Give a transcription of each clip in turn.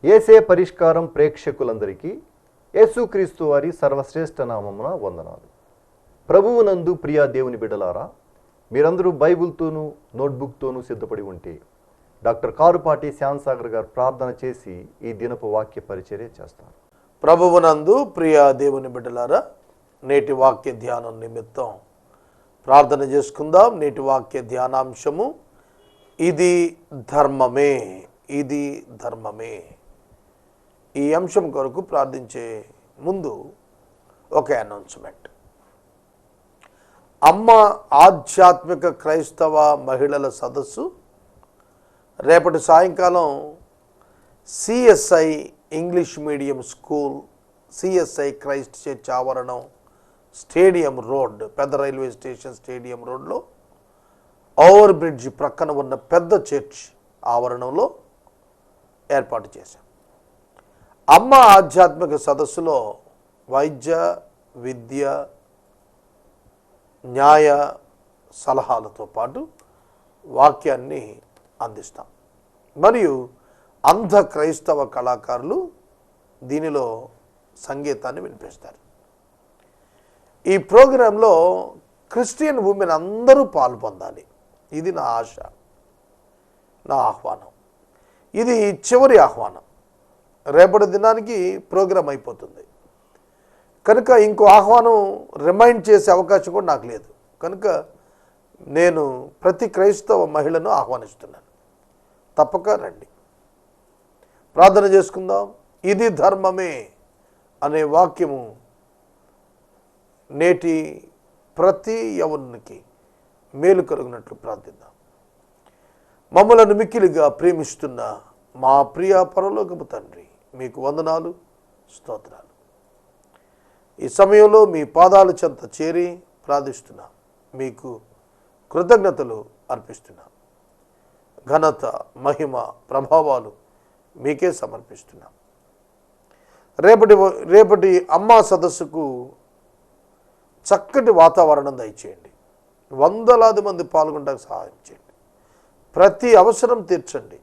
యేసే పరిష్కారం ప్రేక్షకులందరికీ యేసుక్రీస్తు వారి సర్వశ్రేష్ఠ నామమున వందనాలు. ప్రభువునందు ప్రియా దేవుని బిడ్డలారా, మీరందరూ బైబిల్తోనూ నోట్బుక్తోనూ సిద్ధపడి ఉంటే డాక్టర్ కారుపాటి శ్యామ్సాగర్ గారు ప్రార్థన చేసి ఈ దినపు వాక్య పరిచర్య చేస్తారు. ప్రభువునందు ప్రియా దేవుని బిడ్డలారా, నేటి వాక్య ధ్యానం నిమిత్తం ప్రార్థన చేసుకుందాం. నేటి వాక్య ధ్యానాంశము ఇది ధర్మమే, ఇది ధర్మమే. ఈ అంశం కొరకు ప్రార్థించే ముందు ఒక అనౌన్స్మెంట్. అమ్మ ఆధ్యాత్మిక క్రైస్తవ మహిళల సదస్సు రేపటి సాయంకాలం CSI English medium school, CSI Christ church ఆవరణం, స్టేడియం రోడ్, పెద్ద రైల్వే స్టేషన్ స్టేడియం రోడ్లో ఓవర్ బ్రిడ్జ్ ప్రక్కన ఉన్న పెద్ద చర్చ్ ఆవరణంలో ఏర్పాటు చేశాం. అమ్మ ఆధ్యాత్మిక సదస్సులో వైద్య, విద్య, న్యాయ సలహాలతో పాటు వాక్యాన్ని అందిస్తాం. మరియు అంధ క్రైస్తవ కళాకారులు దీనిలో సంగీతాన్ని వినిపిస్తారు. ఈ ప్రోగ్రాంలో క్రిస్టియన్ ఉమెన్ అందరూ పాలు పొందాలి. ఇది నా ఆశ, నా ఆహ్వానం. ఇది చివరి ఆహ్వానం. రేపటి దినానికి ప్రోగ్రాం అయిపోతుంది కనుక ఇంకో ఆహ్వానం రిమైండ్ చేసే అవకాశం కూడా నాకు లేదు. కనుక నేను ప్రతి క్రైస్తవ మహిళను ఆహ్వానిస్తున్నాను. తప్పక రండి, ప్రార్థన చేసుకుందాం. ఇది ధర్మమే అనే వాక్యము నేటి ప్రతి యవనునికి మేలు కలుగునట్లు ప్రార్థిద్దాం. మమ్మలను మిక్కిలిగా ప్రేమిస్తున్న మా ప్రియ పరలోకపు తండ్రి, మీకు వందనాలు, స్తోత్రాలు. ఈ సమయంలో మీ పాదాల చెంత చేరి ప్రార్థిస్తున్నాం. మీకు కృతజ్ఞతలు అర్పిస్తున్నాం. ఘనత, మహిమ, ప్రభావాలు మీకే సమర్పిస్తున్నాం. రేపటి అమ్మా సదస్సుకు చక్కటి వాతావరణం దయచేయండి. వందలాది మంది పాల్గొనడానికి సహాయం చేయండి. ప్రతి అవసరం తీర్చండి.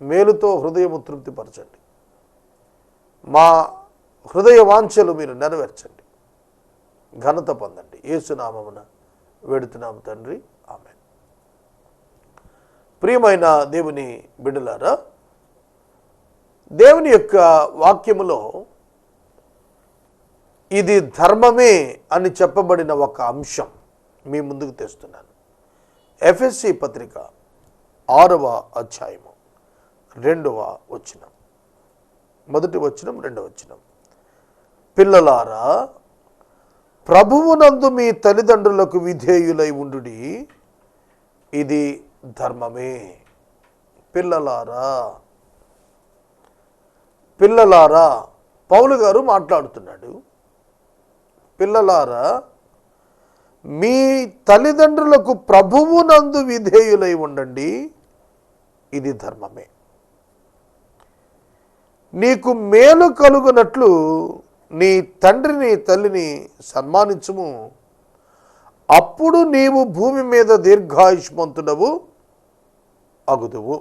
మేలుతో హృదయము తృప్తిపరచండి. మా హృదయ వాంఛలు మీరు నెరవేర్చండి. ఘనత పొందండి. యేసునామమున వేడుతున్నాము తండ్రి, ఆమేన్. ప్రియమైన దేవుని బిడ్డలారా, దేవుని యొక్క వాక్యములో ఇది ధర్మమే అని చెప్పబడిన ఒక అంశం మీ ముందుకు తెస్తున్నాను. ఎఫెసీ పత్రిక 6వ అధ్యాయము 2వ వచనం, మొదటి వచనం, 2వ వచనం. పిల్లలారా, ప్రభువునందు మీ తల్లిదండ్రులకు విధేయులై ఉండుడి, ఇది ధర్మమే. పిల్లలారా, పిల్లలారా, పౌలు గారు మాట్లాడుతున్నాడు. పిల్లలారా, మీ తల్లిదండ్రులకు ప్రభువునందు విధేయులై ఉండండి, ఇది ధర్మమే. నీకు మేలు కలుగునట్లు నీ తండ్రిని తల్లిని సన్మానించుము, అప్పుడు నీవు భూమి మీద దీర్ఘాయుష్మంతుడవు అగుదువు.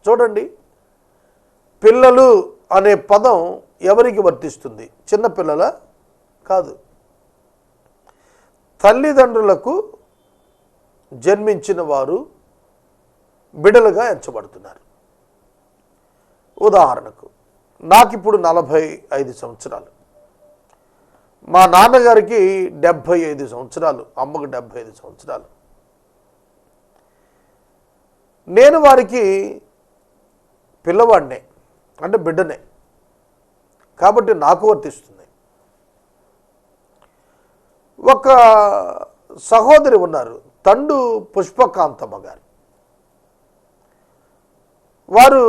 చూడండి, పిల్లలు అనే పదం ఎవరికి వర్తిస్తుంది? చిన్నపిల్లల కాదు, తల్లిదండ్రులకు జన్మించిన వారు బిడ్డలుగా ఎంచబడుతున్నారు. ఉదాహరణకు, నాకిప్పుడు 45 సంవత్సరాలు, మా నాన్నగారికి 75 సంవత్సరాలు, అమ్మకు 75 సంవత్సరాలు. నేను వారికి పిల్లవాడినే, అంటే బిడ్డనే, కాబట్టి నాకు వర్తిస్తుంది. ఒక సహోదరి ఉన్నారు, తండు పుష్పకాంతమ్మ గారు. వారు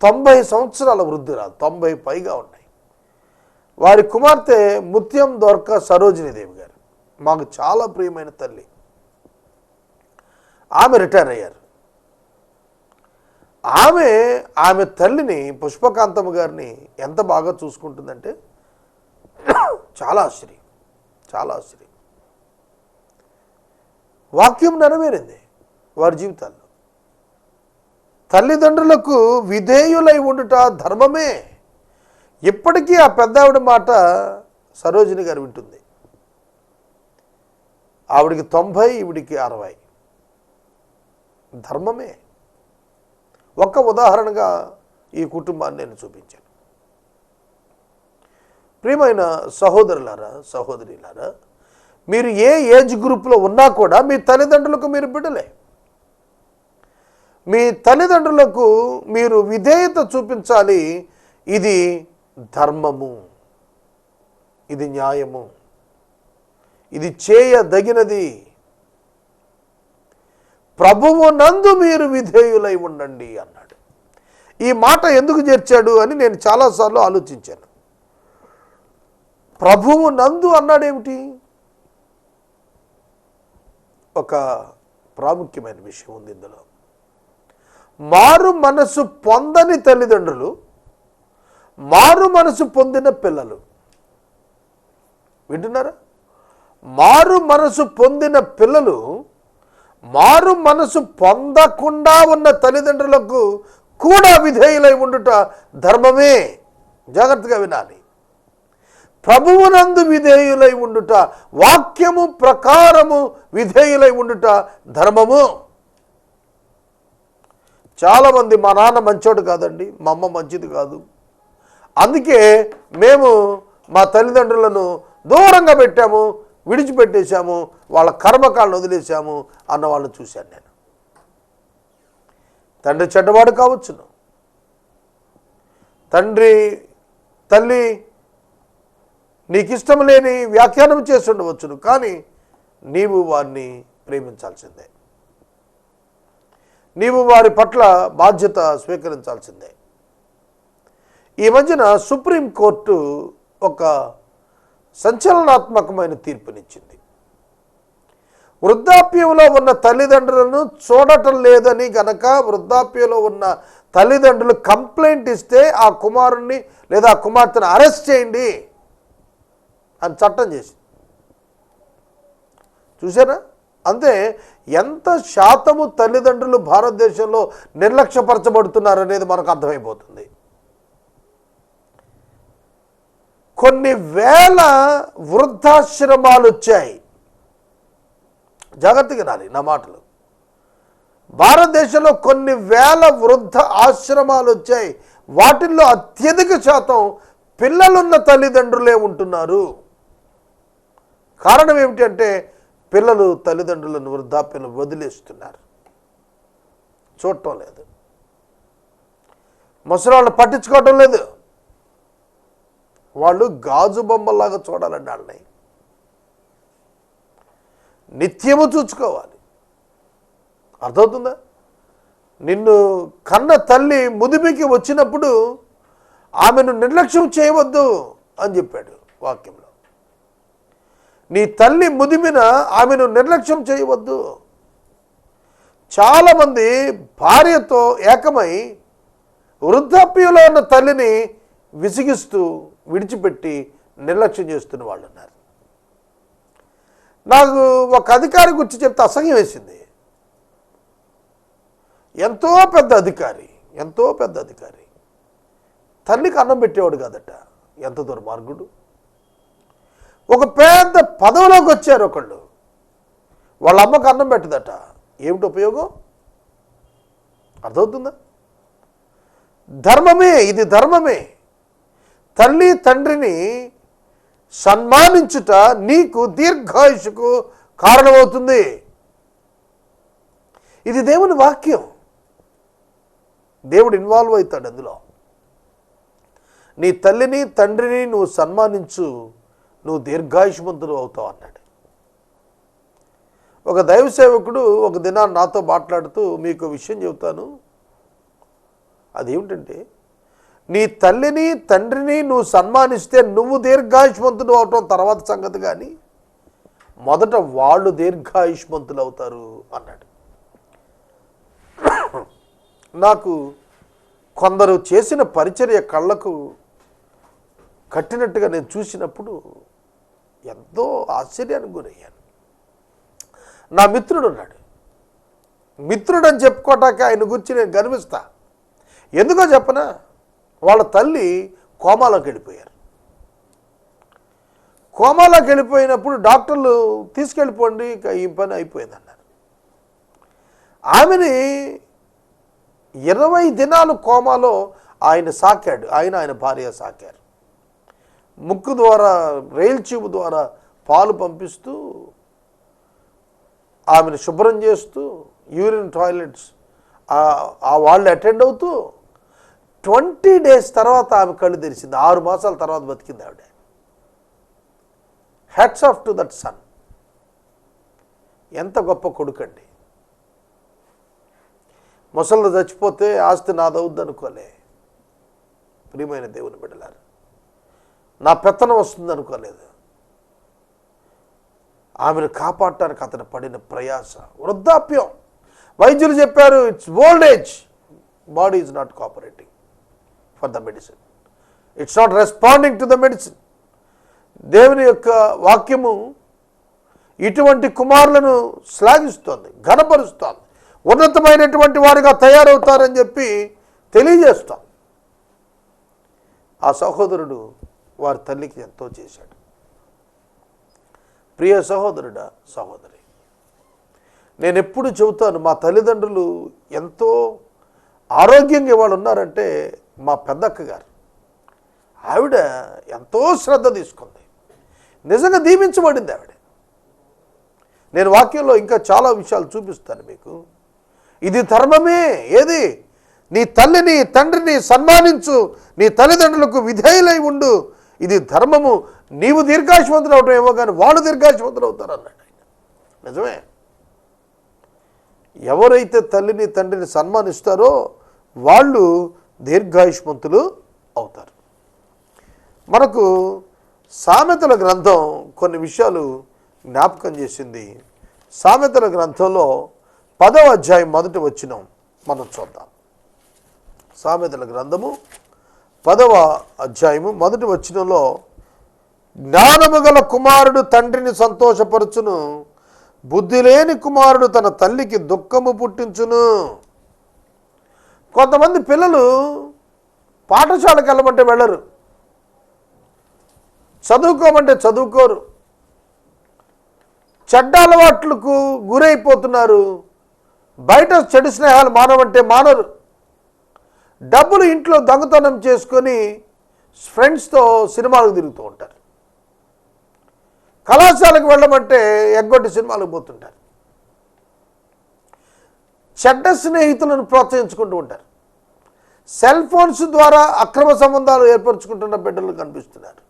90 సంవత్సరాల వృద్ధురాలు, 90 పైగా ఉన్నాయి. వారి కుమార్తె ముత్యం దొరక సరోజినీదేవి గారు మాకు చాలా ప్రియమైన తల్లి. ఆమె రిటైర్ అయ్యారు. ఆమె తల్లిని, పుష్పకాంతమ్మ గారిని ఎంత బాగా చూసుకుంటుందంటే చాలా ఆశ్చర్యం, చాలా ఆశ్చర్యం. వాక్యం నెరవేరింది వారి జీవితాల్లో. తల్లిదండ్రులకు విధేయులై ఉండుట ధర్మమే. ఇప్పటికీ ఆ పెద్ద ఆవిడ మాట సరోజిని గారు వింటుంది. ఆవిడికి 90, ఈవిడికి 60. ధర్మమే. ఒక్క ఉదాహరణగా ఈ కుటుంబాన్ని నేను చూపించాను. ప్రియమైన సహోదరులారా, సహోదరులారా, మీరు ఏ ఏజ్ గ్రూప్లో ఉన్నా కూడా మీ తల్లిదండ్రులకు మీరు బిడ్డలే. మీ తల్లిదండ్రులకు మీరు విధేయత చూపించాలి. ఇది ధర్మము, ఇది న్యాయము, ఇది చేయదగినది. ప్రభువు నందు మీరు విధేయులై ఉండండి అన్నాడు. ఈ మాట ఎందుకు చేర్చాడు అని నేను చాలాసార్లు ఆలోచించాను. ప్రభువు నందు అన్నాడేమిటి? ఒక ప్రాముఖ్యమైన విషయం ఉంది ఇందులో. మారు మనసు పొందని తల్లిదండ్రులు, మారు మనసు పొందిన పిల్లలు. వింటున్నారా? మారు మనసు పొందిన పిల్లలు మారు మనసు పొందకుండా ఉన్న తల్లిదండ్రులకు కూడా విధేయులై ఉండుట ధర్మమే. జాగ్రత్తగా వినాలి. ప్రభువునందు విధేయులై ఉండుట, వాక్యము ప్రకారము విధేయులై ఉండుట ధర్మము. చాలామంది మా నాన్న మంచోడు కాదండి, మా అమ్మ మంచిది కాదు, అందుకే మేము మా తల్లిదండ్రులను దూరంగా పెట్టాము, విడిచిపెట్టేశాము, వాళ్ళ కర్మకాలను వదిలేశాము అన్న వాళ్ళని చూశాను నేను. తండ్రి చెడ్డవాడు కావచ్చును, తల్లి నీకు ఇష్టం లేని వ్యాఖ్యానం చేసి ఉండవచ్చును, కానీ నీవు వారిని ప్రేమించాల్సిందే, నీవు వారి పట్ల బాధ్యత స్వీకరించాల్సిందే. ఈ మధ్యన సుప్రీంకోర్టు ఒక సంచలనాత్మకమైన తీర్పునిచ్చింది. వృద్ధాప్యంలో ఉన్న తల్లిదండ్రులను చూడటం లేదని గనక వృద్ధాప్యంలో ఉన్న తల్లిదండ్రులు కంప్లైంట్ ఇస్తే ఆ కుమారుణ్ణి లేదా ఆ కుమార్తెను అరెస్ట్ చేయండి అని చట్టం చేసింది. చూసారా? అంతే. ఎంత శాతము తల్లిదండ్రులు భారతదేశంలో నిర్లక్ష్యపరచబడుతున్నారనేది మనకు అర్థమైపోతుంది. కొన్ని వేల వృద్ధాశ్రమాలు వచ్చాయి. జాగ్రత్తగా వినాలి నా మాటలు. భారతదేశంలో కొన్ని వేల వృద్ధ ఆశ్రమాలు వచ్చాయి. వాటిల్లో అత్యధిక శాతం పిల్లలున్న తల్లిదండ్రులే ఉంటున్నారు. కారణం ఏమిటి అంటే పిల్లలు తల్లిదండ్రులను వృద్ధాప్యంలో వదిలేస్తున్నారు, చూడటం లేదు, ముసలాళ్ళని పట్టించుకోవటం లేదు. వాళ్ళు గాజు బొమ్మల్లాగా చూడాలండి వాళ్ళని, నిత్యము చూసుకోవాలి. అర్థమవుతుందా? నిన్ను కన్న తల్లి ముదిమికి వచ్చినప్పుడు ఆమెను నిర్లక్ష్యం చేయవద్దు అని చెప్పాడు వాక్యంలో. నీ తల్లి ముదిమిన ఆమెను నిర్లక్ష్యం చేయవద్దు. చాలామంది భార్యతో ఏకమై వృద్ధాప్యంలో ఉన్న తల్లిని విసిగిస్తూ విడిచిపెట్టి నిర్లక్ష్యం చేస్తున్న వాళ్ళు ఉన్నారు. నాకు ఒక అధికారి గురించి చెప్తే అసహ్యం వేసింది. ఎంతో పెద్ద అధికారి తల్లికి అన్నం పెట్టేవాడు కాదట. ఎంత దుర్మార్గుడు! ఒక పెద్ద పదవిలోకి వచ్చారు ఒకళ్ళు, వాళ్ళ అమ్మకు అన్నం పెట్టదట. ఏమిటి ఉపయోగం? అర్థమవుతుందా? ధర్మమే, ఇది ధర్మమే. తల్లి తండ్రిని సన్మానించుట నీకు దీర్ఘాయుషుకు కారణమవుతుంది. ఇది దేవుని వాక్యం. దేవుడు ఇన్వాల్వ్ అవుతాడు అందులో. నీ తల్లిని తండ్రిని నువ్వు సన్మానించు, నువ్వు దీర్ఘాయుష్మంతుడు అవుతావు అన్నాడు. ఒక దైవ సేవకుడు ఒక దినాన్ని నాతో మాట్లాడుతూ మీకు విషయం చెబుతాను, అదేమిటంటే నీ తల్లిని తండ్రిని నువ్వు సన్మానిస్తే నువ్వు దీర్ఘాయుష్మంతుడు అవటం తర్వాత సంగతి, కానీ మొదట వాళ్ళు దీర్ఘాయుష్మంతులు అవుతారు అన్నాడు. నాకు కొందరు చేసిన పరిచర్య కళ్ళకు కట్టినట్టుగా నేను చూసినప్పుడు ఎంతో ఆశ్చర్యానికి గురయ్యాను. నా మిత్రుడు ఉన్నాడు, మిత్రుడని చెప్పుకోవటానికి ఆయన గురించి నేను గర్విస్తా. ఎందుకో చెప్పనా, వాళ్ళ తల్లి కోమాలోకి వెళ్ళిపోయారు. కోమాలోకి వెళ్ళిపోయినప్పుడు డాక్టర్లు తీసుకెళ్ళిపోండి, ఇక ఈ పని అయిపోయిందన్నారు. ఆమెని 20 దినాలు కోమాలో ఆయన సాకాడు. ఆయన భార్య సాకారు. ముక్కు ద్వారా, రైలు ట్యూబ్ ద్వారా పాలు పంపిస్తూ, ఆమెను శుభ్రం చేస్తూ, యూరిన్ టాయిలెట్స్ వాళ్ళు అటెండ్ అవుతూ 20 డేస్ తర్వాత ఆమె కళ్ళు తెరిచింది. 6 మాసాల తర్వాత బతికింది ఆవిడ. Hats off to that son. ఎంత గొప్ప కొడుకండి. ముసలిది చచ్చిపోతే ఆస్తి నాదవుద్ది అనుకోలే. ప్రియమైన దేవుని బిడ్డలారు, నా పెత్తనం వస్తుంది అనుకోలేదు. ఆమెను కాపాడటానికి అతను పడిన ప్రయాస, వృద్ధాప్యం. వైద్యులు చెప్పారు, it's old age, body is not cooperating for the medicine, it's not responding to the medicine. దేవుని యొక్క వాక్యము ఇటువంటి కుమారులను శ్లాఘిస్తోంది, ఘనపరుస్తోంది. ఉన్నతమైనటువంటి వారిగా తయారవుతారని చెప్పి తెలియజేస్తాం. ఆ సహోదరుడు వారి తల్లికి ఎంతో చేశాడు. ప్రియ సహోదరుడా, సహోదరి, నేను ఎప్పుడు చెబుతాను, మా తల్లిదండ్రులు ఎంతో ఆరోగ్యంగా వాళ్ళు ఉన్నారంటే మా పెద్దక్క గారు. ఆవిడ ఎంతో శ్రద్ధ తీసుకుంది, నిజంగా దీవించబడింది ఆవిడ. నేను వాక్యంలో ఇంకా చాలా విషయాలు చూపిస్తాను మీకు. ఇది ధర్మమే. ఏది? నీ తల్లిని తండ్రిని సన్మానించు, నీ తల్లిదండ్రులకు విధేయులై ఉండు, ఇది ధర్మము. నీవు దీర్ఘాయుష్మంతుడు అవటం ఏమో కానీ వాళ్ళు దీర్ఘాయుష్మంతుడు అవుతారు అన్నాడు ఆయన. నిజమే. ఎవరైతే తల్లిని తండ్రిని సన్మానిస్తారో వాళ్ళు దీర్ఘాయుష్మంతులు అవుతారు. మనకు సామెతల గ్రంథం కొన్ని విషయాలు జ్ఞాపకం చేసింది. సామెతల గ్రంథంలో 10వ అధ్యాయం 1వ వచనం మనం చూద్దాం. సామెతల గ్రంథము 10వ అధ్యాయము 1వ వచనంలో, జ్ఞానము గల కుమారుడు తండ్రిని సంతోషపరచును, బుద్ధి లేని కుమారుడు తన తల్లికి దుఃఖము పుట్టించును. కొంతమంది పిల్లలు పాఠశాలకు వెళ్ళమంటే వెళ్ళరు, చదువుకోమంటే చదువుకోరు, చెడ్డ అలవాట్లకు గురైపోతున్నారు. బయట చెడు స్నేహాలు మానవంటే మానరు. డబ్బులు ఇంట్లో దొంగతనం చేసుకొని ఫ్రెండ్స్తో సినిమాలకు తిరుగుతూ ఉంటారు. కళాశాలకు వెళ్ళమంటే ఎగ్గొట్టి సినిమాలకు పోతుంటారు. చెడ్డ స్నేహితులను ప్రోత్సహించుకుంటూ ఉంటారు. సెల్ ఫోన్స్ ద్వారా అక్రమ సంబంధాలు ఏర్పరచుకుంటున్న బిడ్డలు కనిపిస్తున్నారు.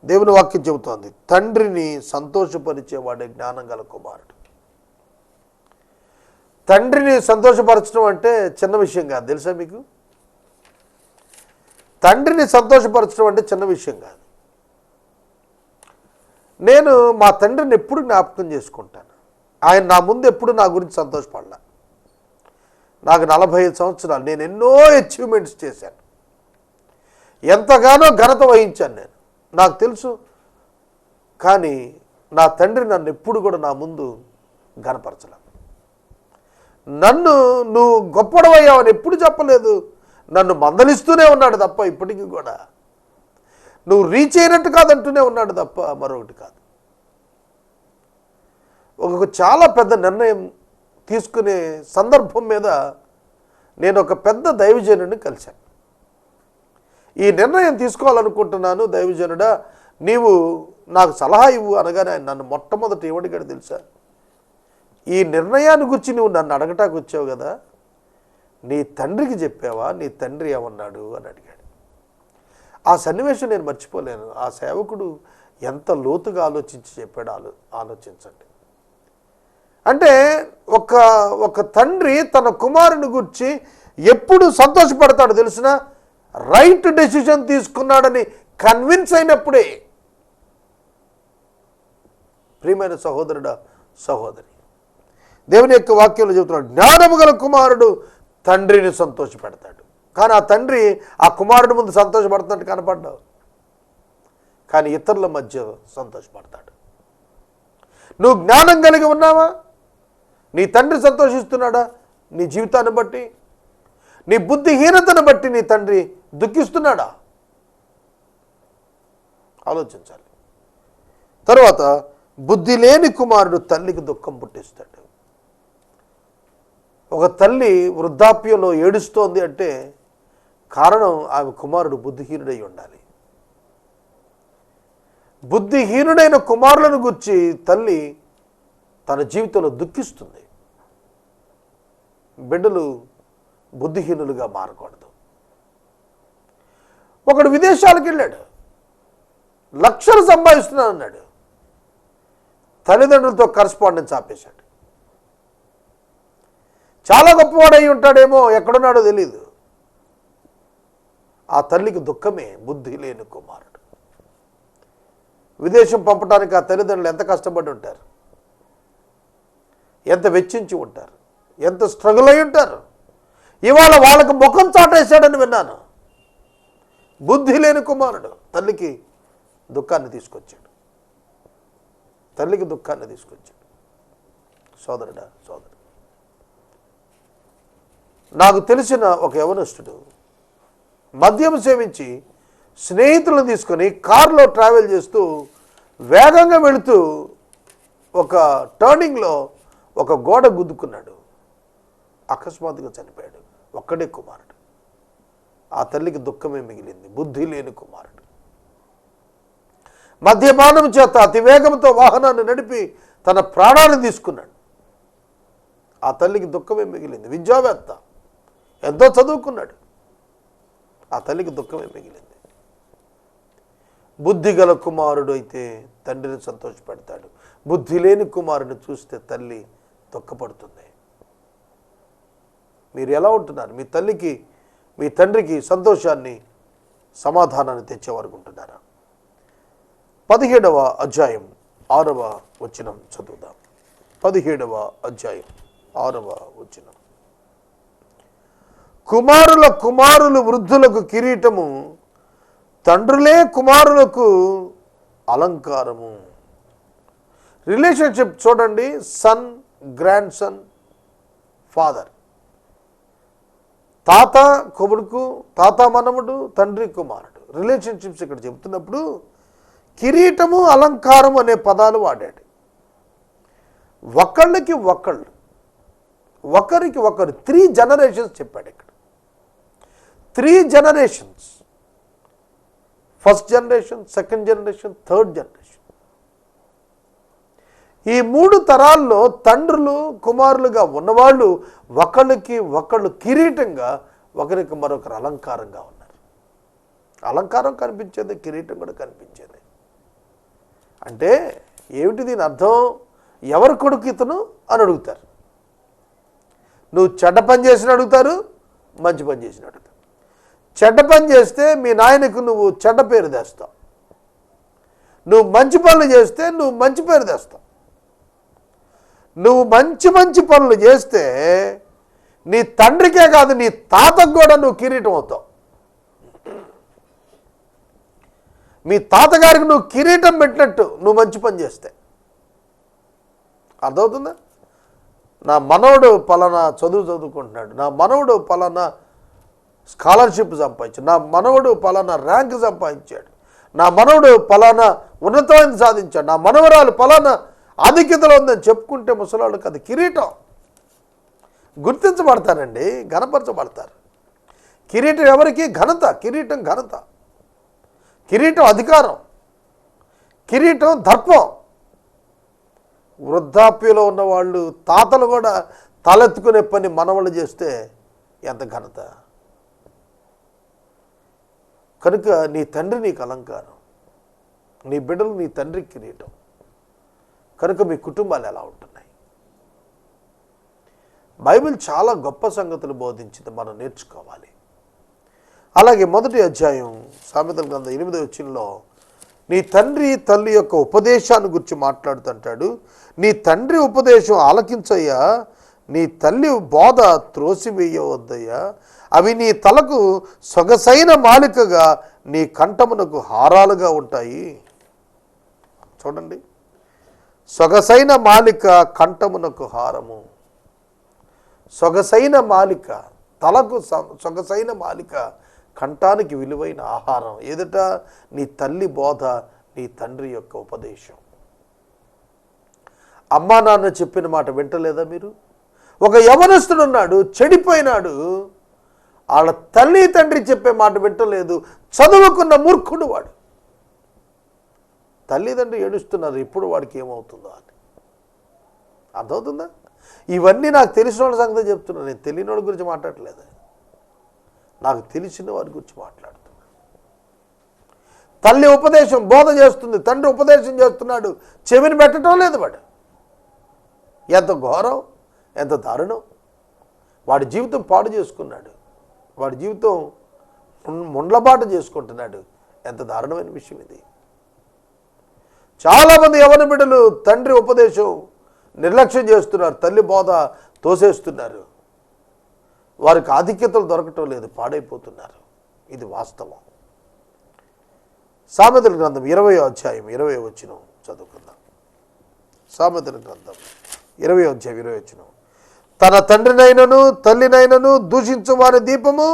దేవుని వాక్యం చెబుతోంది, తండ్రిని సంతోషపరిచేవాడే జ్ఞానం గల కుమారుడు. తండ్రిని సంతోషపరచడం అంటే చిన్న విషయం కాదు, తెలుసా మీకు? తండ్రిని సంతోషపరచడం అంటే చిన్న విషయం కాదు. నేను మా తండ్రిని ఎప్పుడు జ్ఞాపకం చేసుకుంటాను. ఆయన నా ముందు ఎప్పుడు నా గురించి సంతోషపడలా. నాకు 45 సంవత్సరాలు, నేను ఎన్నో అచీవ్మెంట్స్ చేశాను, ఎంతగానో ఘనత వహించాను నేను, నాకు తెలుసు. కానీ నా తండ్రి నన్ను ఎప్పుడు కూడా నా ముందు ఘనపరచలేదు. నన్ను నువ్వు గొప్పడవయ్యావని ఎప్పుడు చెప్పలేదు. నన్ను మందలిస్తూనే ఉన్నాడు తప్ప, ఇప్పటికీ కూడా నువ్వు రీచ్ అయినట్టు కాదంటూనే ఉన్నాడు తప్ప మరొకటి కాదు. ఒక చాలా పెద్ద నిర్ణయం తీసుకునే సందర్భం మీద నేను ఒక పెద్ద దైవజనుడిని కలిశాను. ఈ నిర్ణయం తీసుకోవాలనుకుంటున్నాను దైవజనుడా, నీవు నాకు సలహా ఇవ్వు అనగానే ఆయన నన్ను మొట్టమొదటి ఏమడిగాడు తెలుసా? ఈ నిర్ణయాన్ని గురించి నువ్వు నన్ను అడగటానికి వచ్చావు కదా, నీ తండ్రికి చెప్పావా? నీ తండ్రి ఏమన్నాడు అని అడిగాడు. ఆ సన్నివేశం నేను మర్చిపోలేను. ఆ సేవకుడు ఎంత లోతుగా ఆలోచించి చెప్పాడు, ఆలోచించండి. అంటే ఒక తండ్రి తన కుమారుని గురించి ఎప్పుడు సంతోషపడతాడు తెలిసిన? రైట్ డెసిషన్ తీసుకున్నాడని కన్విన్స్ అయినప్పుడే. ప్రియమైన సహోదరుడా, సహోదరి, దేవుని యొక్క వాక్యంలో చెబుతున్నాడు, జ్ఞానము గల కుమారుడు తండ్రిని సంతోషపెడతాడు. కానీ ఆ తండ్రి ఆ కుమారుడి ముందు సంతోషపడుతున్నట్టు కనపడ్డావు, కానీ ఇతరుల మధ్య సంతోషపడతాడు. నువ్వు జ్ఞానం కలిగి ఉన్నావా? నీ తండ్రి సంతోషిస్తున్నాడా? నీ జీవితాన్ని బట్టి, నీ బుద్ధిహీనతను బట్టి నీ తండ్రి దుఃఖిస్తున్నాడా? ఆలోచించాలి. తర్వాత బుద్ధి లేని కుమారుడు తల్లికి దుఃఖం పుట్టిస్తాడు. ఒక తల్లి వృద్ధాప్యంలో ఏడుస్తోంది అంటే కారణం ఆమె కుమారుడు బుద్ధిహీనుడై ఉండాలి. బుద్ధిహీనుడైన కుమారులను గురించి తల్లి తన జీవితంలో దుఃఖిస్తుంది. బిడ్డలు బుద్ధిహీనులుగా మారకూడదు. ఒకడు విదేశాలకు వెళ్ళాడు, లక్షలు సంపాదిస్తున్నాను అన్నాడు. తల్లిదండ్రులతో కరస్పాండెన్స్ ఆపేశాడు. చాలా గొప్పవాడై ఉంటాడేమో, ఎక్కడున్నాడో తెలియదు. ఆ తల్లికి దుఃఖమే బుద్ధి లేని కుమారుడు. విదేశం పంపడానికి ఆ తల్లిదండ్రులు ఎంత కష్టపడి ఉంటారు, ఎంత వెచ్చించి ఉంటారు, ఎంత స్ట్రగుల్ అయి ఉంటారు. ఇవాళ వాళ్ళకు ముఖం చాటేశాడని విన్నాను. బుద్ధి లేని కుమారుడు తల్లికి దుఃఖాన్ని తీసుకొచ్చాడు. తల్లికి దుఃఖాన్ని తీసుకొచ్చాడు. సోదరుడా, సోదరు, నాకు తెలిసిన ఒక యవనస్తుడు మద్యం సేవించి స్నేహితులను తీసుకొని కారులో ట్రావెల్ చేస్తూ వేగంగా వెళుతూ ఒక టర్నింగ్లో ఒక గోడ గుద్దుకున్నాడు. అకస్మాత్తుగా చనిపోయాడు. ఒక్కడే కుమారుడు. ఆ తల్లికి దుఃఖమే మిగిలింది. బుద్ధి లేని కుమారుడు. మద్యపానం చేత అతివేగంతో వాహనాన్ని నడిపి తన ప్రాణాన్ని తీసుకున్నాడు. ఆ తల్లికి దుఃఖమే మిగిలింది. విద్యావేత్త, ఎంతో చదువుకున్నాడు. ఆ తల్లికి దుఃఖమే మిగిలింది. బుద్ధి గల కుమారుడు అయితే తండ్రిని సంతోషపెడతాడు. బుద్ధి లేని కుమారుని చూస్తే తల్లి దుఃఖపడుతుంది. మీరు ఎలా ఉంటున్నారు? మీ తల్లికి, మీ తండ్రికి సంతోషాన్ని, సమాధానాన్ని తెచ్చేవారు ఉంటున్నారా? 17వ అధ్యాయం 6వ వచనం చదువుదాం. 17వ అధ్యాయం 6వ వచనం. కుమారుల కుమారులు వృద్ధులకు కిరీటము, తండ్రులే కుమారులకు అలంకారము. రిలేషన్షిప్ చూడండి. Son, grand son, father. తాత కొడుకు, తాత మనముడు, తండ్రి కుమారుడు. రిలేషన్షిప్స్ ఇక్కడ చెబుతున్నప్పుడు కిరీటము, అలంకారం అనే పదాలు వాడాడు. ఒకళ్ళకి ఒకళ్ళు, ఒకరికి ఒకరు 3 జనరేషన్స్ చెప్పాడు ఇక్కడ. 3 generations. First generation, second generation, third generation. ఈ 3 తరాల్లో తండ్రులు కుమారులుగా ఉన్నవాళ్ళు ఒకళ్ళకి ఒకళ్ళు కిరీటంగా, ఒకరికి మరొకరు అలంకారంగా ఉన్నారు. అలంకారం కనిపించేది, కిరీటం కూడా కనిపించేది. అంటే ఏమిటి దీని అర్థం? ఎవరి కొడుకు ఇతను అని అడుగుతారు. నువ్వు చెడ్డ పని చేసిన అడుగుతారు, మంచి పని చేసిన అడుగుతారు. చెడ్డ పని చేస్తే మీ నాయనకు నువ్వు చెడ్డ పేరు తెస్తావు. నువ్వు మంచి పనులు చేస్తే నువ్వు మంచి పేరు తెస్తావు. నువ్వు మంచి మంచి పనులు చేస్తే నీ తండ్రికే కాదు, నీ తాతకు కూడా నువ్వు కిరీటం అవుతావు. మీ తాతగారికి నువ్వు కిరీటం పెట్టినట్టు నువ్వు మంచి పని చేస్తే. అర్థమవుతుందా? నా మనవడు పలానా చదువుకుంటున్నాడు, నా మనవడు పలానా స్కాలర్షిప్ సంపాదించాడు, నా మనవడు పలానా ర్యాంక్ సంపాదించాడు, నా మనవడు పలానా ఉన్నతమైన సాధించాడు, నా మనవరాలు పలానా ఆధిక్యతలో ఉందని చెప్పుకుంటే ముసలాళ్ళకి అది కిరీటం. గుర్తించబడతారండి, ఘనపరచబడతారు. కిరీటం ఎవరికి? ఘనత. కిరీటం ఘనత, కిరీటం అధికారం, కిరీటం దర్పం. వృద్ధాప్యంలో ఉన్న వాళ్ళు, తాతలు కూడా తలెత్తుకునే పని మనవాళ్ళు చేస్తే ఎంత ఘనత. కనుక నీ తండ్రి నీకు అలంకారం, నీ బిడ్డలు నీ తండ్రికి కిరీటం. కనుక మీ కుటుంబాలు ఎలా ఉంటున్నాయి? బైబిల్ చాలా గొప్ప సంగతులు బోధించింది, మనం నేర్చుకోవాలి. అలాగే 1వ అధ్యాయం సామెతల గ్రంథం 8వ వచనంలో నీ తండ్రి తల్లి యొక్క ఉపదేశాన్ని గురించి మాట్లాడుతుంటాడు. నీ తండ్రి ఉపదేశం ఆలకించయ్యా, నీ తల్లి బోధ త్రోసివేయవద్దయ్యా. అవి నీ తలకు సొగసైన మాలికగా, నీ కంఠమునకు హారాలుగా ఉంటాయి. చూడండి, సొగసైన మాలిక, కంఠమునకు హారము. సొగసైన మాలిక, తలకు సొగసైన మాలిక, కంఠానికి విలువైన ఆహారం ఎదుట నీ తల్లి బోధ, నీ తండ్రి యొక్క ఉపదేశం. అమ్మా నాన్న చెప్పిన మాట వింటలేదా మీరు? ఒక యవనస్తుడు ఉన్నాడు, చెడిపోయినాడు, వాళ్ళ తల్లి తండ్రి చెప్పే మాట వింటలేదు, చదువుకున్న మూర్ఖుడు వాడు. తల్లిదండ్రి ఏడుస్తున్నారు, ఇప్పుడు వాడికి ఏమవుతుందో అని. అర్థమవుతుందా? ఇవన్నీ నాకు తెలిసిన వాళ్ళ సంగతి చెప్తున్నాను, నేను తెలియని వాళ్ళ గురించి మాట్లాడలేదు, నాకు తెలిసిన వారి గురించి మాట్లాడుతున్నాను. తల్లి ఉపదేశం బోధ చేస్తుంది, తండ్రి ఉపదేశం చేస్తున్నాడు, చెవిని పెట్టడం లేదు వాడు. ఎంత ఘోరం, ఎంత దారుణం. వాడి జీవితం పాడు చేసుకున్నాడు, వాడి జీవితం ముండ్లబాట చేసుకుంటున్నాడు. ఎంత దారుణమైన విషయం ఇది. చాలామంది యవ్వన బిడ్డలు తండ్రి ఉపదేశం నిర్లక్ష్యం చేస్తున్నారు, తల్లి బోధ తోసేస్తున్నారు, వారికి ఆధిక్యతలు దొరకటం లేదు, పాడైపోతున్నారు. ఇది వాస్తవం. సామెతల గ్రంథం 20వ అధ్యాయం 20వ వచనం చదువుకుందాం. సామెతల గ్రంథం 20వ అధ్యాయం 20వ వచనం. తన తండ్రినైనను తల్లినైనను దూషించు వారి దీపము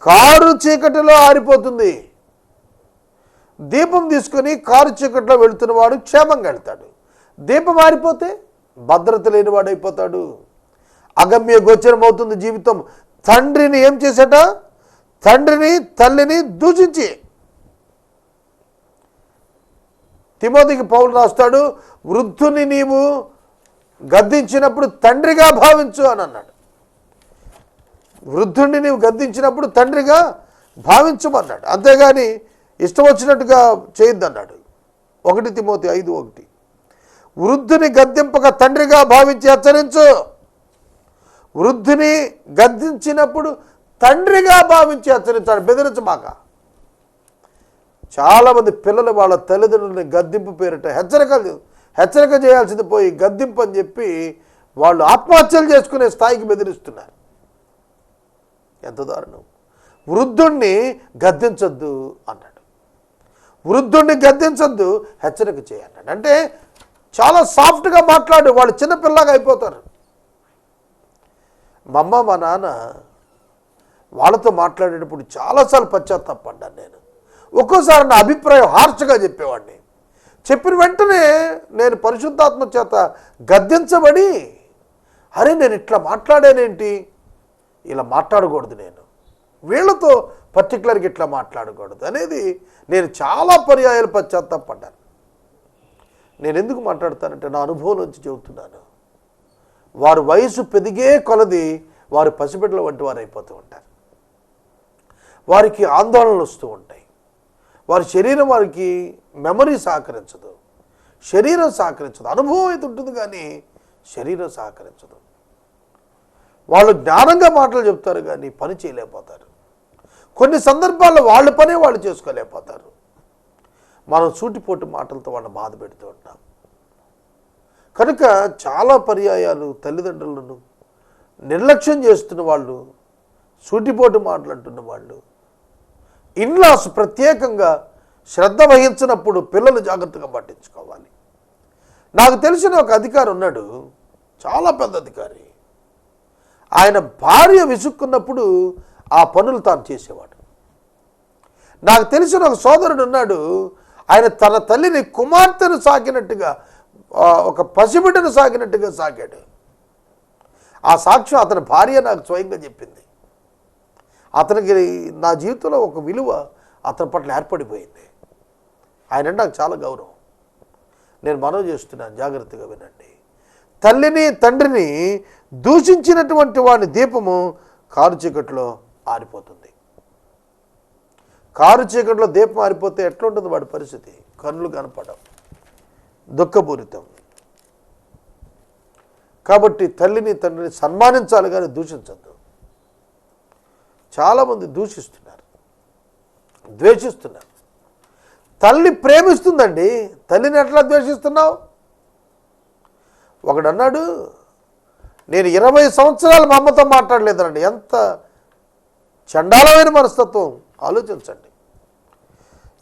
కారు చీకటిలో ఆరిపోతుంది. దీపం తీసుకొని కారు చీకటిలో వెళుతున్నవాడు క్షేమంగా వెళ్తాడు. దీపం ఆరిపోతే భద్రత లేనివాడు అయిపోతాడు. అగమ్య గోచరం అవుతుంది జీవితం. తండ్రిని ఏం చేశాట? తండ్రిని తల్లిని దూషించి. తిమోతికి పౌలు రాస్తాడు, వృద్ధుని నీవు గద్దించినప్పుడు తండ్రిగా భావించు అని అన్నాడు. వృద్ధుడిని నీవు గద్దించినప్పుడు తండ్రిగా భావించమన్నాడు, అంతేగాని ఇష్టం వచ్చినట్టుగా చేయొద్దన్నాడు. 1 తిమోతి 5:1. వృద్ధుని గద్దింపక తండ్రిగా భావించి హెచ్చరించు. వృద్ధుని గద్దించినప్పుడు తండ్రిగా భావించి హెచ్చరించాడు, బెదిరించమాక. చాలామంది పిల్లలు వాళ్ళ తల్లిదండ్రులని గద్దింపు పేరిట హెచ్చరిక చేయాల్సింది పోయి గద్దింపు అని చెప్పి వాళ్ళు ఆత్మహత్యలు చేసుకునే స్థాయికి బెదిరిస్తున్నారు. ఎంత దారుణం. వృద్ధుణ్ణి గద్దించొద్దు అన్నాడు, వృద్ధుణ్ణి గద్దించొద్దు, హెచ్చరిక చేయన్నాడు. అంటే చాలా సాఫ్ట్గా మాట్లాడు, వాళ్ళు చిన్నపిల్లగా అయిపోతారు. మా అమ్మ మా నాన్న వాళ్ళతో మాట్లాడేటప్పుడు చాలాసార్లు పశ్చాత్తాపడ్డాను నేను. ఒక్కోసారి నా అభిప్రాయం హార్ష్గా చెప్పేవాడిని. చెప్పిన వెంటనే నేను పరిశుద్ధాత్మ చేత గద్దించబడి, అరే నేను ఇట్లా మాట్లాడానేంటి, ఇలా మాట్లాడకూడదు, నేను వీళ్ళతో పర్టికులర్గా ఇట్లా మాట్లాడకూడదు అనేది నేను చాలా పర్యాయాలు పశ్చాత్తాపడ్డాను. నేను ఎందుకు మాట్లాడతానంటే నా అనుభవం నుంచి చెబుతున్నాను. వారు వయసు పెరిగే కొలది వారు పసిబిడ్డల వంటి వారు అయిపోతూ ఉంటారు. వారికి ఆందోళనలు వస్తూ ఉంటాయి. వారి శరీరం వారికి మెమరీ సహకరించదు, శరీరం సహకరించదు. అనుభవం అయితే ఉంటుంది కానీ శరీరం సహకరించదు. వాళ్ళు జ్ఞానంగా మాటలు చెప్తారు కానీ పని చేయలేకపోతారు. కొన్ని సందర్భాల్లో వాళ్ళ పనే వాళ్ళు చేసుకోలేకపోతారు. మనం సూటిపోటు మాటలతో వాళ్ళని బాధ పెడుతూ ఉంటాం. కనుక చాలా పర్యాయాలు తల్లిదండ్రులను నిర్లక్ష్యం చేస్తున్న వాళ్ళు, సూటిపోటు మాట్లాడుతున్న వాళ్ళు, ఇన్లాస్ ప్రత్యేకంగా శ్రద్ధ వహించినప్పుడు పిల్లలు జాగ్రత్తగా పట్టించుకోవాలి. నాకు తెలిసిన ఒక అధికారి ఉన్నాడు, చాలా పెద్ద అధికారి. ఆయన భార్య విసుక్కున్నప్పుడు ఆ పనులు తాను చేసేవాడు. నాకు తెలిసిన ఒక సోదరుడు ఉన్నాడు, ఆయన తన తల్లిని కుమార్తెను సాకినట్టుగా, ఒక పసిబిడ్డను సాకినట్టుగా సాగాడు. ఆ సాక్ష్యం అతని భార్య నాకు స్వయంగా చెప్పింది. అతనికి నా జీవితంలో ఒక విలువ అతని పట్ల ఏర్పడిపోయింది. ఆయన నాకు చాలా గౌరవం. నేను మనవి చేస్తున్నాను, జాగ్రత్తగా వినండి. తల్లిని తండ్రిని దూషించినటువంటి వాని దీపము కారు చీకట్లో ఆరిపోతుంది. కారు చీకట్లో దీపం ఆరిపోతే ఎట్లుంటుంది వాడి పరిస్థితి? కన్నులు కనపడవు, దుఃఖపూరితం. కాబట్టి తల్లిని తండ్రిని సన్మానించాలి కానీ దూషించద్దు. చాలామంది దూషిస్తున్నారు, ద్వేషిస్తున్నారు. తల్లి ప్రేమిస్తుందండి, తల్లిని ఎట్లా ద్వేషిస్తున్నావు? ఒకడు అన్నాడు, నేను 20 సంవత్సరాలు మా అమ్మతో మాట్లాడలేదండి. ఎంత చండాలమైన మనస్తత్వం ఆలోచించండి.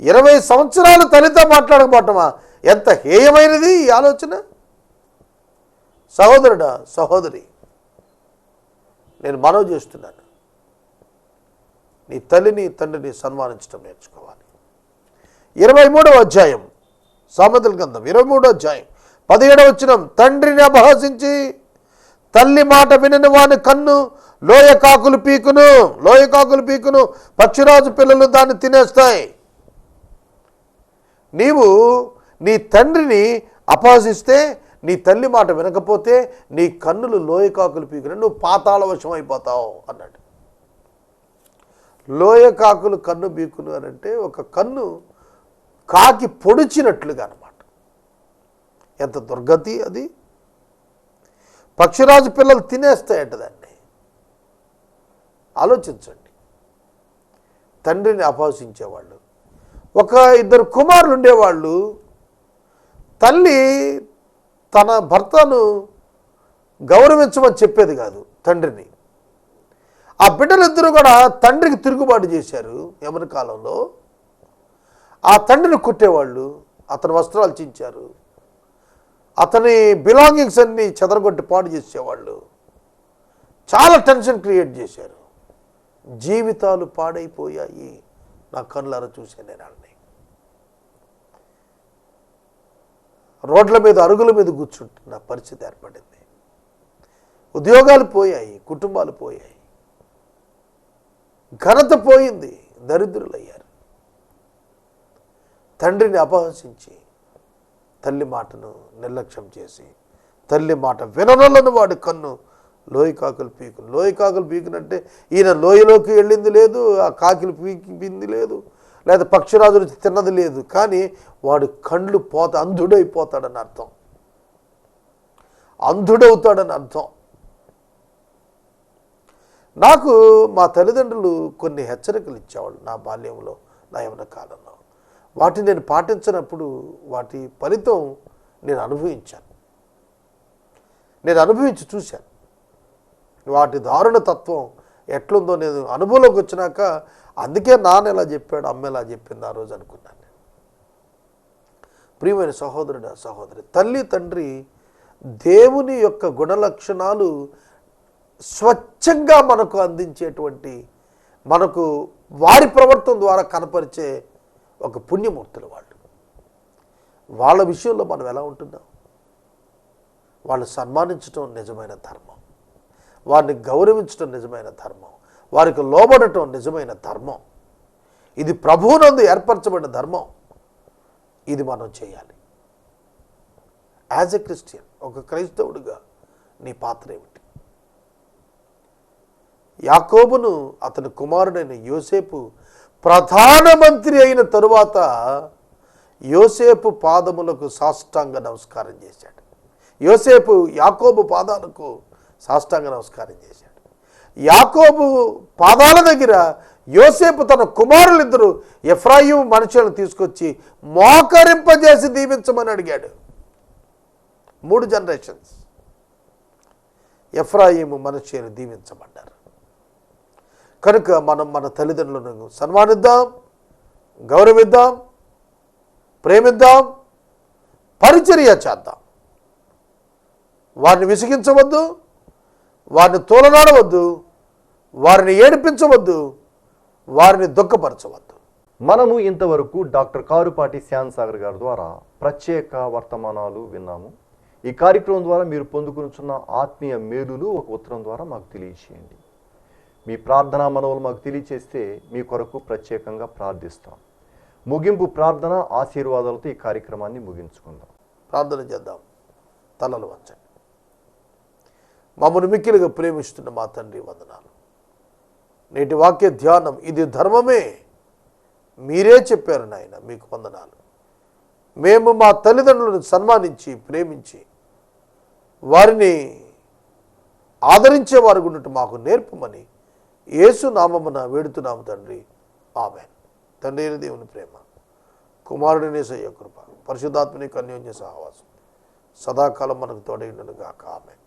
20 సంవత్సరాలు తల్లితో మాట్లాడకపోవటమా ఎంత హేయమైనది ఈ ఆలోచన. సహోదరుడా, సహోదరి, నేను మనవి చేస్తున్నాను, నీ తల్లిని తండ్రిని సన్మానించడం నేర్చుకోవాలి. 23వ అధ్యాయం సామెతల గ్రంథం 23వ అధ్యాయం 17వ వచనం, తండ్రిని అపహసించి తల్లి మాట వినని వాని కన్ను లోయ కాకులు పీకును, పక్షిరాజు పిల్లలు దాన్ని తినేస్తాయి. నీవు నీ తండ్రిని అపహసిస్తే, నీ తల్లి మాట వినకపోతే నీ కన్నులు లోయ కాకులు పీకును, నువ్వు పాతాళ వశం అయిపోతావు అన్నాడు. లోయ కాకులు కన్ను పీకును అని అంటే ఒక కన్ను కాకి పొడిచినట్లుగా అన్నమాట. ఎంత దుర్గతి అది. పక్షిరాజు పిల్లలు తినేస్తాయట దాన్ని. ఆలోచించండి. తండ్రిని అపహసించేవాళ్ళు, ఒక 2 కుమారులు ఉండేవాళ్ళు. తల్లి తన భర్తను గౌరవించమని చెప్పేది కాదు తండ్రిని. ఆ బిడ్డలిద్దరూ కూడా తండ్రికి తిరుగుబాటు చేశారు. యమన కాలంలో ఆ తండ్రిని కొట్టేవాళ్ళు, అతని వస్త్రాలు చించారు, అతని బిలాంగింగ్స్ అన్ని చెదరగొట్టి పాడు చేసేవాళ్ళు, చాలా టెన్షన్ క్రియేట్ చేశారు. జీవితాలు పాడైపోయాయి. నా కళ్ళారా చూశాను నేను వాళ్ళని. రోడ్ల మీద అరుగుల మీద కూర్చుంటున్న పరిస్థితి ఏర్పడింది. ఉద్యోగాలు పోయాయి, కుటుంబాలు పోయాయి, ఘనత పోయింది, దరిద్రులయ్యారు. తండ్రిని అపహసించి తల్లి మాటను నిర్లక్ష్యం చేసి, తల్లి మాట విననొల్లని వాడి కన్ను లోయ కాకులు పీకునంటే ఈయన లోయలోకి వెళ్ళింది లేదు, ఆ కాకిలు పీకింది లేదు, లేదా పక్షిరాజులు తిన్నది లేదు, కానీ వాడి కండ్లు అంధుడైపోతాడని అర్థం, అంధుడవుతాడని అర్థం. నాకు మా తల్లిదండ్రులు కొన్ని హెచ్చరికలు ఇచ్చేవాళ్ళు నా బాల్యంలో, నా యవ్వన కాలంలో. వాటిని నేను పాటించినప్పుడు వాటి ఫలితం నేను అనుభవించి చూశాను. వాటి దారుణ తత్వం ఎట్లుందో నేను అనుభవంలోకి వచ్చినాక, అందుకే నాన్న ఎలా చెప్పాడు, అమ్మ ఎలా చెప్పింది ఆ రోజు అనుకున్నాను. ప్రియమైన సహోదరుడు, సహోదరి, తల్లి తండ్రి దేవుని యొక్క గుణలక్షణాలు స్వచ్ఛంగా మనకు అందించేటువంటి, మనకు వారి ప్రవర్తన ద్వారా కనపరిచే ఒక పుణ్యమూర్తులు వాళ్ళు. వాళ్ళ విషయంలో మనం ఎలా ఉంటున్నాం? వాళ్ళు సన్మానించడం నిజమైన ధర్మం, వారిని గౌరవించడం నిజమైన ధర్మం, వారికి లోబడటం నిజమైన ధర్మం. ఇది ప్రభువునందు ఏర్పరచబడిన ధర్మం. ఇది మనం చేయాలి. యాజ్ ఎ క్రిస్టియన్, ఒక క్రైస్తవుడిగా నీ పాత్ర ఏమిటి? యాకోబును అతని కుమారుడైన యోసేపు ప్రధానమంత్రి అయిన తరువాత యోసేపు పాదములకు సాష్టాంగ నమస్కారం చేశాడు. యోసేపు యాకోబు పాదాలకు సాష్టాంగ నమస్కారం చేశాడు. యాకోబు పాదాల దగ్గర యోసేపు తన కుమారులిద్దరూ ఎఫ్రాయిము మనుషులను తీసుకొచ్చి మోకరింపజేసి దీవించమని అడిగాడు. 3 జనరేషన్స్ ఎఫ్రాయిము మనుషులు దీవించబడ్డారు. కనుక మనం మన తల్లిదండ్రులను సన్మానిద్దాం, గౌరవిద్దాం, ప్రేమిద్దాం, పరిచర్య చేద్దాం. వారిని విసిగించవద్దు, వారిని తోలనాడవద్దు, వారిని ఏడిపించవద్దు, వారిని దుఃఖపరచవద్దు. మనము ఇంతవరకు డాక్టర్ కారుపాటి శ్యామ్ సాగర్ గారి ద్వారా ప్రత్యేక వర్తమానాలు విన్నాము. ఈ కార్యక్రమం ద్వారా మీరు పొందుకున్న ఆత్మీయ మేలులు ఒక ఉత్తరం ద్వారా మాకు తెలియచేయండి. మీ ప్రార్థనా మనవులు మాకు తెలియచేస్తే మీ కొరకు ప్రత్యేకంగా ప్రార్థిస్తాం. ముగింపు ప్రార్థన ఆశీర్వాదాలతో ఈ కార్యక్రమాన్ని ముగించుకుందాం. ప్రార్థన చేద్దాం. తలలు వంచండి. మమ్మల్ని మిక్కిలిగా ప్రేమిస్తున్న మా తండ్రి, వందనాలు. నేటి వాక్య ధ్యానం ఇది ధర్మమే, మీరే చెప్పారు నాయన, మీకు వందనాలు. మేము మా తల్లిదండ్రులను సన్మానించి ప్రేమించి వారిని ఆదరించే వారు ఉన్నట్టు మాకు నేర్పమని యేసు నామమున వేడుతున్నాము తండ్రి. ఆమేన్. తండ్రి అయిన దేవుని ప్రేమ, కుమారుడిని యేసయ్య కృప, పరిశుద్ధాత్మని అన్యోన్య సహవాసం సదాకాలం మనకు తోడైండును గాక. ఆమేన్.